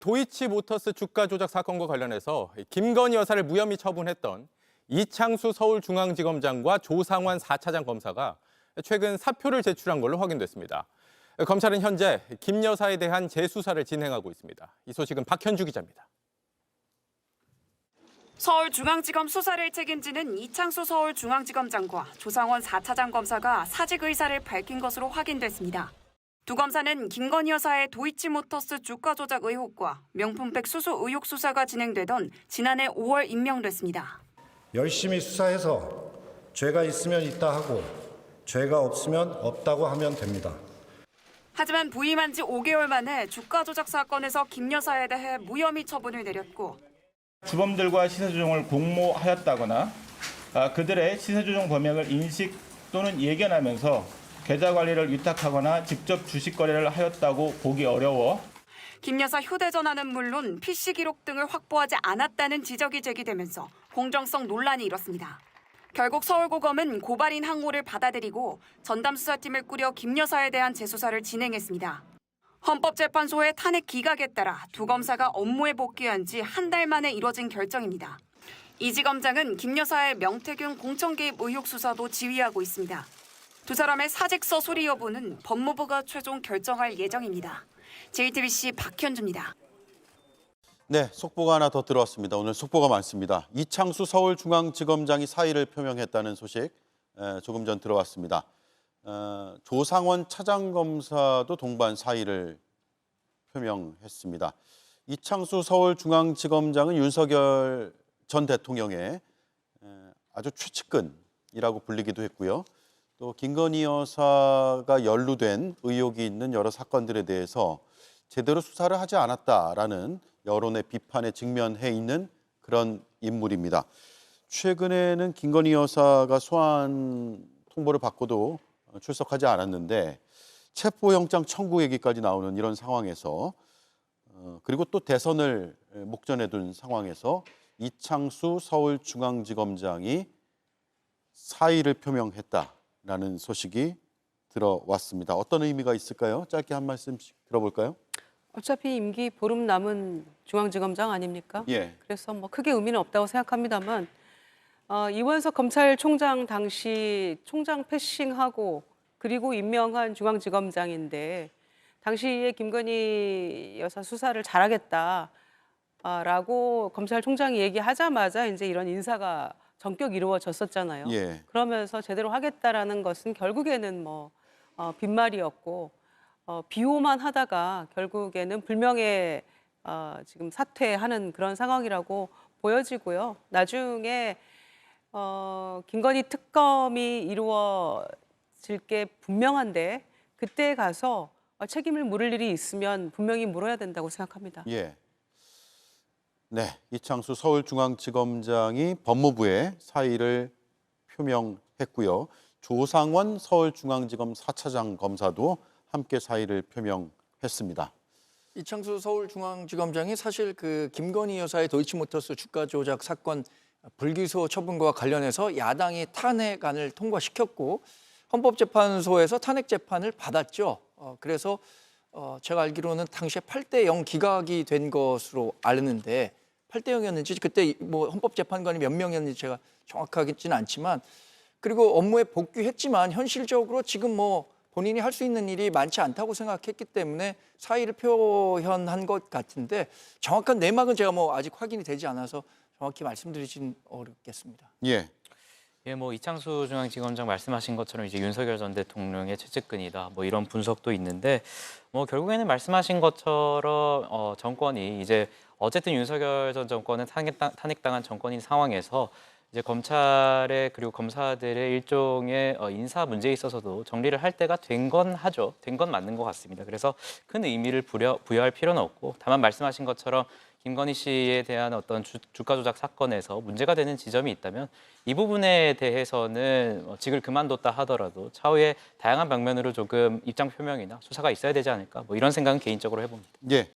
도이치모터스 주가 조작 사건과 관련해서 김건희 여사를 무혐의 처분했던 이창수 서울중앙지검장과 조상환 4차장 검사가 최근 사표를 제출한 걸로 확인됐습니다. 검찰은 현재 김 여사에 대한 재수사를 진행하고 있습니다. 이 소식은 박현주 기자입니다. 서울중앙지검 수사를 책임지는 이창수 서울중앙지검장과 조상원 4차장 검사가 사직 의사를 밝힌 것으로 확인됐습니다. 두 검사는 김건희 여사의 도이치모터스 주가 조작 의혹과 명품백 수수 의혹 수사가 진행되던 지난해 5월 임명됐습니다. 열심히 수사해서 죄가 있으면 있다 하고 죄가 없으면 없다고 하면 됩니다. 하지만 부임한 지 5개월 만에 주가 조작 사건에서 김 여사에 대해 무혐의 처분을 내렸고 주범들과 시세조정을 공모하였다거나 그들의 시세조정 범행을 인식 또는 예견하면서 계좌 관리를 위탁하거나 직접 주식 거래를 하였다고 보기 어려워 김 여사 휴대전화는 물론 PC 기록 등을 확보하지 않았다는 지적이 제기되면서 공정성 논란이 일었습니다. 결국 서울고검은 고발인 항고를 받아들이고 전담수사팀을 꾸려 김 여사에 대한 재수사를 진행했습니다. 헌법재판소의 탄핵 기각에 따라 두 검사가 업무에 복귀한 지 한 달 만에 이뤄진 결정입니다. 이지 검장은 김 여사의 명태균 공천 개입 의혹 수사도 지휘하고 있습니다. 두 사람의 사직서 수리 여부는 법무부가 최종 결정할 예정입니다. JTBC 박현주입니다. 네, 속보가 하나 더 들어왔습니다. 오늘 속보가 많습니다. 이창수 서울중앙지검장이 사의를 표명했다는 소식 조금 전 들어왔습니다. 조상원 차장검사도 동반 사의를 표명했습니다. 이창수 서울중앙지검장은 윤석열 전 대통령의 아주 최측근이라고 불리기도 했고요. 또 김건희 여사가 연루된 의혹이 있는 여러 사건들에 대해서 제대로 수사를 하지 않았다라는 여론의 비판에 직면해 있는 그런 인물입니다. 최근에는 김건희 여사가 소환 통보를 받고도 출석하지 않았는데 체포영장 청구 얘기까지 나오는 이런 상황에서 그리고 또 대선을 목전에 둔 상황에서 이창수 서울중앙지검장이 사의를 표명했다라는 소식이 들어왔습니다. 어떤 의미가 있을까요? 짧게 한 말씀씩 들어볼까요? 어차피 임기 보름 남은 중앙지검장 아닙니까? 예. 그래서 뭐 크게 의미는 없다고 생각합니다만 이원석 검찰총장 당시 총장 패싱하고 그리고 임명한 중앙지검장인데 당시에 김건희 여사 수사를 잘하겠다라고 검찰총장이 얘기하자마자 이제 이런 인사가 전격 이루어졌었잖아요. 예. 그러면서 제대로 하겠다라는 것은 결국에는 뭐 빈말이었고 비호만 하다가 결국에는 불명예 지금 사퇴하는 그런 상황이라고 보여지고요. 나중에 김건희 특검이 이루어질 게 분명한데 그때 가서 책임을 물을 일이 있으면 분명히 물어야 된다고 생각합니다. 예. 네, 이창수 서울중앙지검장이 법무부에 사의를 표명했고요. 조상원 서울중앙지검 4차장 검사도 함께 사의를 표명했습니다. 이창수 서울중앙지검장이 사실 그 김건희 여사의 도이치모터스 주가 조작 사건 불기소 처분과 관련해서 야당이 탄핵안을 통과시켰고 헌법재판소에서 탄핵 재판을 받았죠. 그래서 제가 알기로는 당시에 8대0 기각이 된 것으로 아는데 8대0이었는지 그때 뭐 헌법재판관이 몇 명이었는지 제가 정확하지는 않지만 그리고 업무에 복귀했지만 현실적으로 지금 뭐 본인이 할 수 있는 일이 많지 않다고 생각했기 때문에 사의를 표현한 것 같은데 정확한 내막은 제가 뭐 아직 확인이 되지 않아서 정확히 말씀드리진 어렵겠습니다. 예. 예, 뭐 이창수 중앙지검장 말씀하신 것처럼 이제 윤석열 전 대통령의 최측근이다. 뭐 이런 분석도 있는데 뭐 결국에는 말씀하신 것처럼 정권이 이제 어쨌든 윤석열 전 정권은 탄핵당한 정권인 상황에서 이제 검찰의 그리고 검사들의 일종의 인사 문제에 있어서도 정리를 할 때가 된 건 하죠. 된 건 맞는 것 같습니다. 그래서 큰 의미를 부여할 필요는 없고 다만 말씀하신 것처럼 김건희 씨에 대한 어떤 주가 조작 사건에서 문제가 되는 지점이 있다면 이 부분에 대해서는 직을 그만뒀다 하더라도 차후에 다양한 방면으로 조금 입장 표명이나 수사가 있어야 되지 않을까 뭐 이런 생각은 개인적으로 해봅니다. 예.